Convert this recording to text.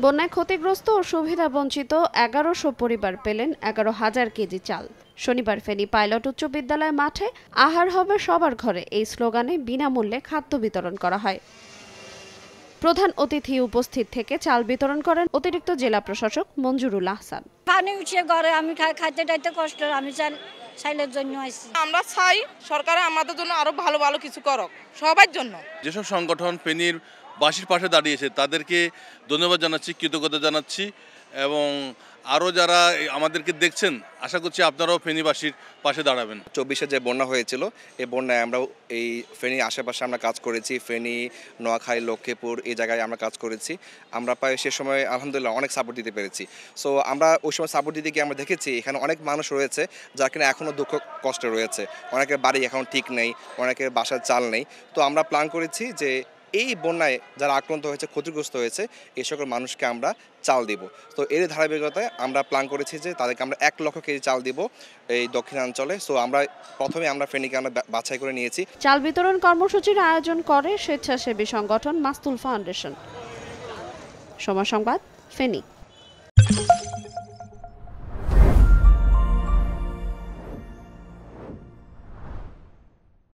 বন্যায় ক্ষতিগ্রস্ত ও সুবিধা বঞ্চিত ১১০০ পরিবার পেলেন ১১,০০০ কেজি চাল। শনিবার ফেনী পাইলট উচ্চ বিদ্যালয় মাঠে আহার হবে সবার ঘরে এই স্লোগানে বিনামূল্যে খাদ্য বিতরণ করা হয়। প্রধান অতিথি উপস্থিত থেকে চাল বিতরণ করেন অতিরিক্ত জেলা প্রশাসক মঞ্জুরুল আহসান। পানি উঠে ঘরে আমি খাইতে টাইতে কষ্ট, আমি চাইলের জন্য আইছি। আমরা চাই সরকার আমাদের জন্য আরো ভালো ভালো কিছু করুক, সবার জন্য। যেসব সংগঠন ফেনীর বাসীর পাশে দাঁড়িয়েছে তাদেরকে ধন্যবাদ জানাচ্ছি, কৃতজ্ঞতা জানাচ্ছি এবং আরও যারা আমাদেরকে দেখছেন আশা করছি আপনারাও ফেনীবাসীর পাশে দাঁড়াবেন। ২৪-এ যে বন্যা হয়েছিল এই বন্যায় আমরা এই ফেনী আশেপাশে আমরা কাজ করেছি, ফেনী, নোয়াখালী, লক্ষ্মীপুর এই জায়গায় আমরা কাজ করেছি। আমরা প্রায় সে সময় আলহামদুলিল্লাহ অনেক সাপোর্ট দিতে পেরেছি। সো আমরা ওই সময় সাপোর্ট দিতে গিয়ে আমরা দেখেছি এখানে অনেক মানুষ রয়েছে যারা কিনা এখনও দুঃখ কষ্টে রয়েছে, অনেকের বাড়ি এখন ঠিক নেই, অনেকের বাসার চাল নেই। তো আমরা প্ল্যান করেছি যে এই বন্যায় যারা আক্রান্ত হয়েছে, ক্ষতিগ্রস্ত হয়েছে এই সকল মানুষকে আমরা চাল দিব। তো এর ধারাবাহিকতায় আমরা প্ল্যান করেছি যে তাদেরকে আমরা ১ লক্ষ কেজি চাল দিব এই দক্ষিণাঞ্চলে। সো আমরা প্রথমে আমরা ফেনীকে আমরা বাছাই করে নিয়েছি। চাল বিতরণ কর্মসূচির আয়োজন করে স্বেচ্ছাসেবী সংগঠন মাস্তুল ফাউন্ডেশন। সময় সংবাদ, ফেনী।